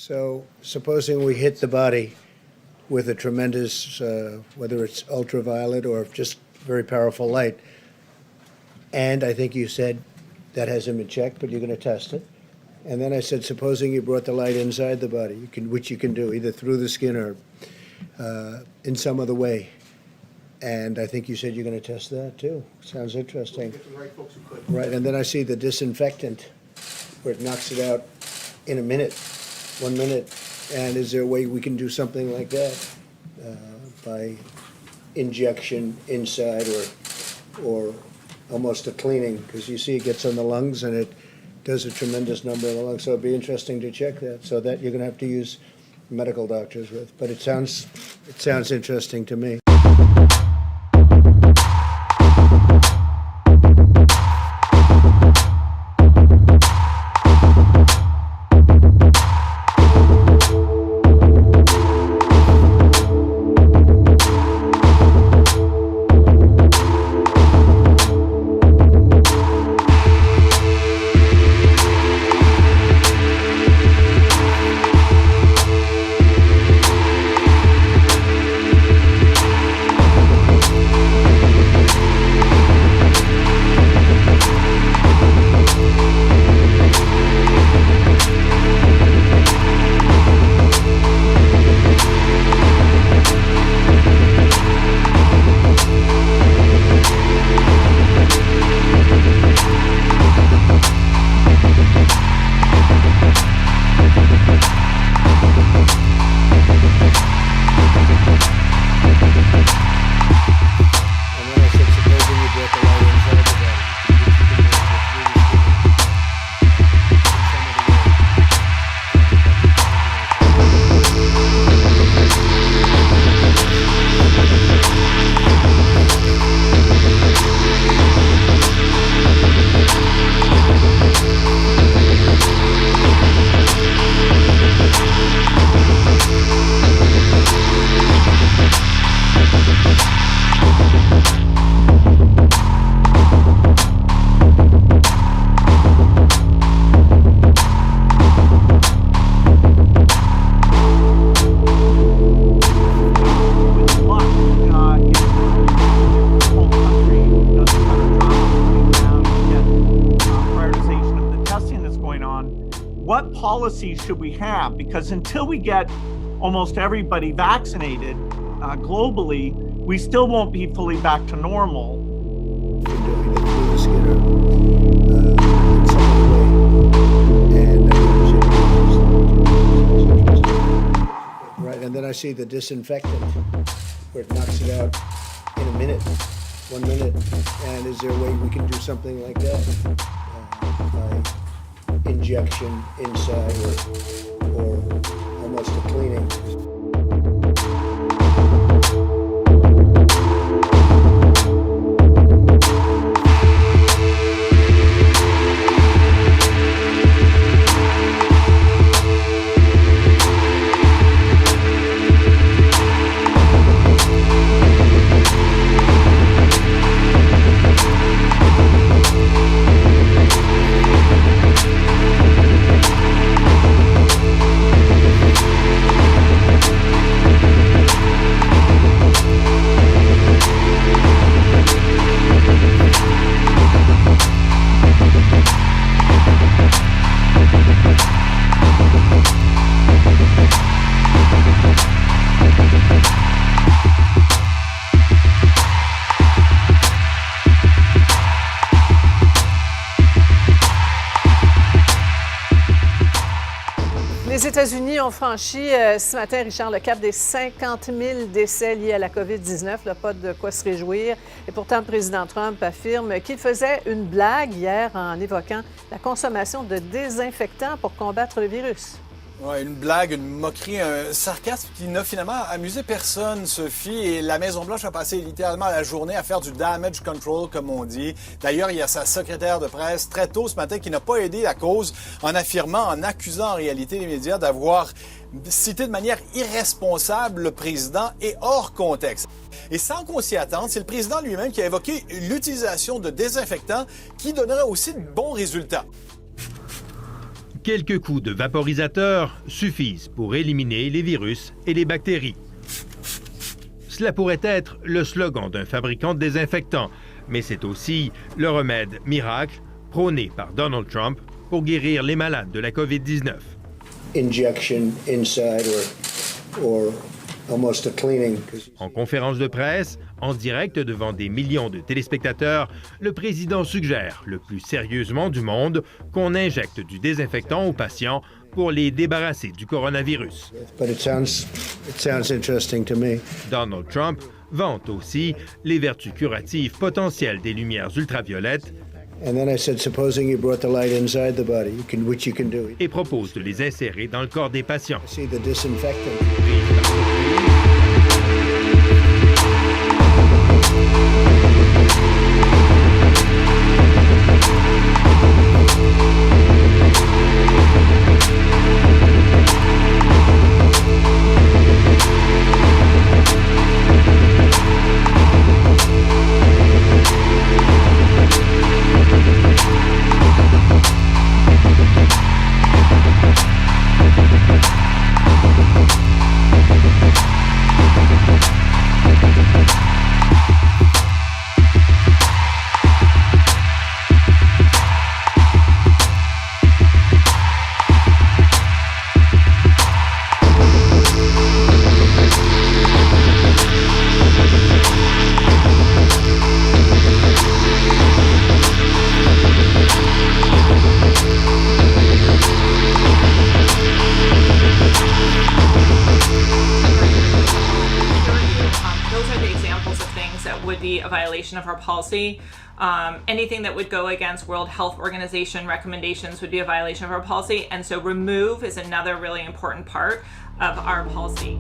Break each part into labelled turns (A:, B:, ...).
A: So, supposing we hit the body with a tremendous, whether it's ultraviolet or just very powerful light, and I think you said that hasn't been checked, but you're going to test it. And then I said, supposing you brought the light inside the body, which you can do either through the skin or in some other way. And I think you said you're going to test that too. Sounds interesting.
B: We'll get the right folks who could.
A: Right, and then I see the disinfectant where it knocks it out in a minute, 1 minute. And is there a way we can do something like that by injection inside or almost a cleaning? Because you see it gets on the lungs and it does a tremendous number of the lungs. So it'd be interesting to check that. So that you're going to have to use medical doctors with. But it sounds interesting to me.
B: What policies should we have? Because until we get almost everybody vaccinated globally, we still won't be fully back to normal.
A: Right, and then I see the disinfectant where it knocks it out in a minute, 1 minute. And is there a way we can do something like that by injection inside or almost a cleaning?
C: Les États-Unis ont franchi ce matin, Richard, le cap des 50 000 décès liés à la COVID-19. Là, pas de quoi se réjouir. Et pourtant, le président Trump affirme qu'il faisait une blague hier en évoquant la consommation de désinfectants pour combattre le virus.
D: Ouais, une blague, une moquerie, un sarcasme qui n'a finalement amusé personne, Sophie. Et la Maison-Blanche a passé littéralement la journée à faire du damage control, comme on dit. D'ailleurs, il y a sa secrétaire de presse très tôt ce matin qui n'a pas aidé la cause en affirmant, en accusant en réalité les médias d'avoir cité de manière irresponsable le président et hors contexte. Et sans qu'on s'y attende, c'est le président lui-même qui a évoqué l'utilisation de désinfectants qui donnerait aussi de bons résultats.
E: Quelques coups de vaporisateur suffisent pour éliminer les virus et les bactéries. Cela pourrait être le slogan d'un fabricant de désinfectants, mais c'est aussi le remède miracle prôné par Donald Trump pour guérir les malades de la COVID-19.
A: Injection inside or almost a cleaning.
E: En conférence de presse, en direct devant des millions de téléspectateurs, le président suggère, le plus sérieusement du monde, qu'on injecte du désinfectant aux patients pour les débarrasser du coronavirus.
A: But it sounds interesting to me.
E: Donald Trump vante aussi les vertus curatives potentielles des lumières ultraviolettes
A: And then I said, supposing you brought the light inside the body, which you can do.
E: et propose de les insérer dans le corps des patients.
A: I see the disinfectant.
F: Those are the examples of things that would be a violation of our policy. Anything that would go against World Health Organization recommendations would be a violation of our policy. And so remove is another really important part of our policy.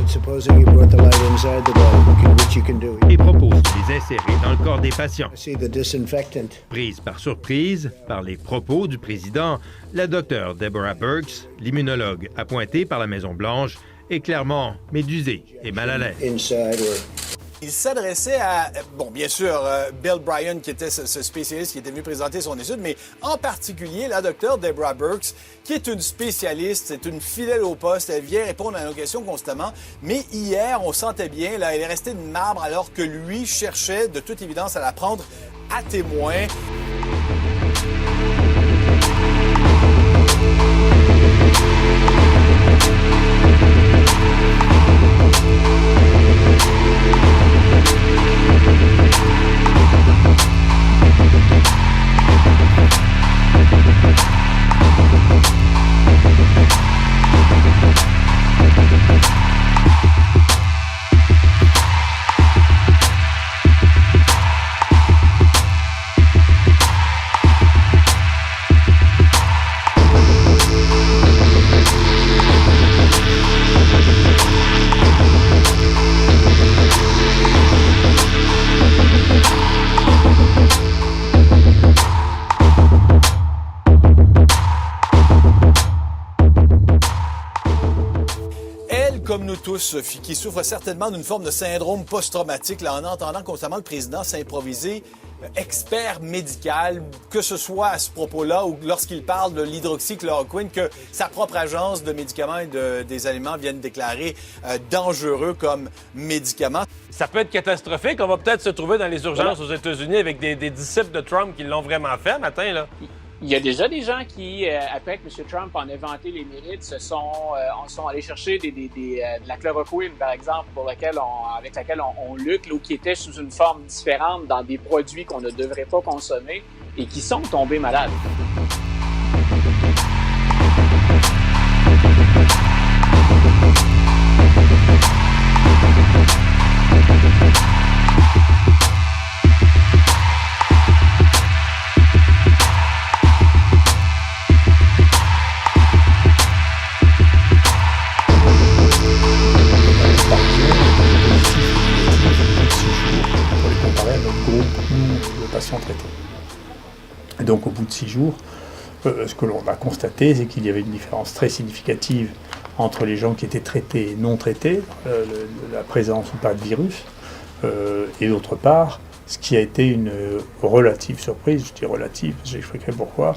A: Supposing you brought the light inside the body, which you can do.
E: Et propose de les insérer dans le corps des patients.
A: I see the disinfectant.
E: Prise par surprise par les propos du président, la docteure Deborah Birx, l'immunologue appointée par la Maison-Blanche, est clairement médusée et mal à l'aise.
A: Inside or
D: Il s'adressait à, bon, bien sûr, Bill Bryan, qui était ce spécialiste qui était venu présenter son étude, mais en particulier la docteure Deborah Birx, qui est une spécialiste, c'est une fidèle au poste, elle vient répondre à nos questions constamment. Mais hier, on sentait bien, là, elle est restée de marbre alors que lui cherchait de toute évidence à la prendre à témoin. Comme nous tous, Sophie, qui souffre certainement d'une forme de syndrome post-traumatique, là, en entendant constamment le président s'improviser expert médical, que ce soit à ce propos-là ou lorsqu'il parle de l'hydroxychloroquine, que sa propre agence de médicaments et des aliments vienne déclarer dangereux comme médicament.
G: Ça peut être catastrophique. On va peut-être se trouver dans les urgences aux États-Unis avec des disciples de Trump qui l'ont vraiment fait matin, là.
H: Il y a déjà des gens qui, après que M. Trump en ait vanté les mérites, sont allés chercher de la chloroquine, par exemple, avec laquelle on lutte, ou qui était sous une forme différente dans des produits qu'on ne devrait pas consommer et qui sont tombés malades.
I: patients traités. Et donc au bout de 6 jours, ce que l'on a constaté, c'est qu'il y avait une différence très significative entre les gens qui étaient traités et non traités, la présence ou pas de virus, et d'autre part, ce qui a été une relative surprise, je dis relative, j'expliquerai pourquoi,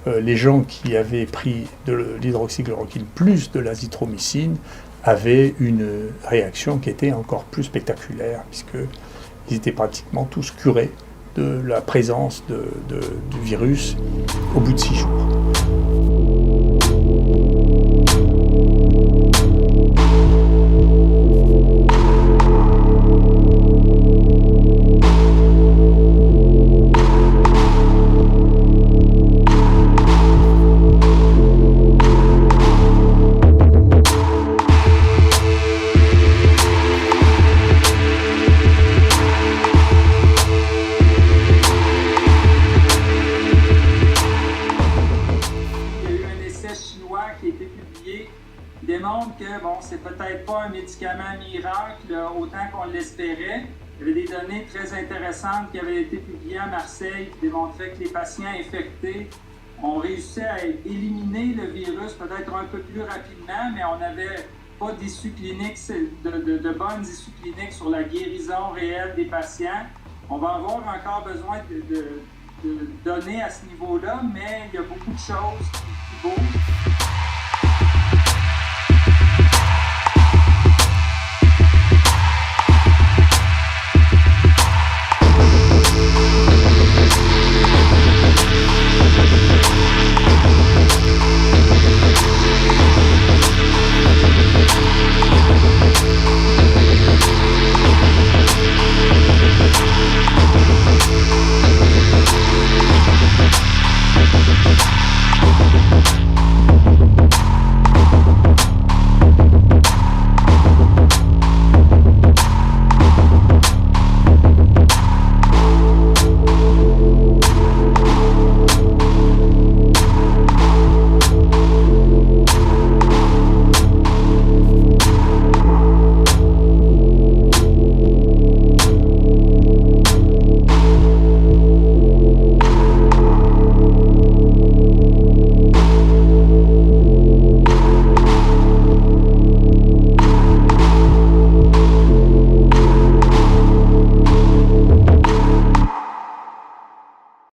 I: les gens qui avaient pris de l'hydroxychloroquine plus de l'azithromycine avaient une réaction qui était encore plus spectaculaire, puisqu'ils étaient pratiquement tous curés de la présence du virus au bout de 6 jours.
J: Démontre que bon, c'est peut-être pas un médicament miracle autant qu'on l'espérait. Il y avait des données très intéressantes qui avaient été publiées à Marseille qui démontraient que les patients infectés ont réussi à éliminer le virus peut-être un peu plus rapidement, mais on n'avait pas d'issue clinique, de bonnes issues cliniques sur la guérison réelle des patients. On va avoir encore besoin de données à ce niveau-là, mais il y a beaucoup de choses qui bougent.